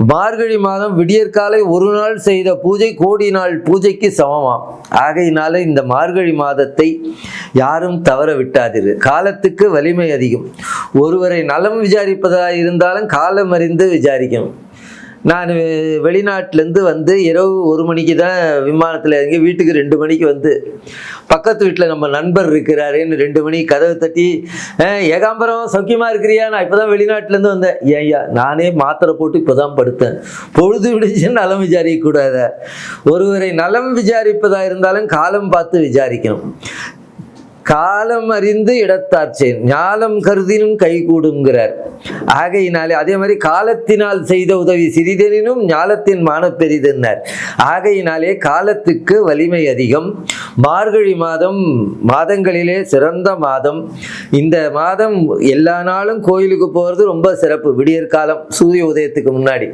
மார்கழி மாதம் விடியற்காலை ஒரு நாள் செய்த பூஜை கோடி நாள் பூஜைக்கு சமமாம். ஆகையினால இந்த மார்கழி மாதத்தை யாரும் தவற விட்டாதிரு. காலத்துக்கு வலிமை அதிகம். ஒருவரை நலம் விசாரிப்பதாக இருந்தாலும் காலம் அறிந்து விசாரிக்கணும். நான் வெளிநாட்டிலேருந்து வந்து இரவு 1 மணிக்கு தான் விமானத்தில் இறங்கி வீட்டுக்கு 2 மணிக்கு வந்து பக்கத்து வீட்டில் நம்ம நண்பர் இருக்கிறாருன்னு 2 மணிக்கு கதவை தட்டி, ஏகாம்பரம் சௌக்கியமாக இருக்கிறியா, நான் இப்போ தான் வெளிநாட்டிலேருந்து வந்தேன். ஐயா நானே மாத்திரை போட்டு இப்போ தான் படுத்தேன். பொழுது விடிச்சுன்னு நலம் விசாரிக்கக்கூடாத. ஒருவரை நலம் விசாரிப்பதாக இருந்தாலும் காலம் பார்த்து விசாரிக்கணும். காலம் அறிந்து இடத்தார்ச்சேன் ஞாலம் கருதினும் கைகூடுங்கிறார். ஆகையினாலே அதே மாதிரி காலத்தினால் செய்த உதவி சிறிதெனினும் ஞாலத்தின் மான பெரிதென்னார். ஆகையினாலே காலத்துக்கு வலிமை அதிகம். மார்கழி மாதம் மாதங்களிலே சிறந்த மாதம். இந்த மாதம் எல்லா நாளும் கோயிலுக்கு போகிறது ரொம்ப சிறப்பு. விடியற்காலம் சூரிய உதயத்துக்கு முன்னாடி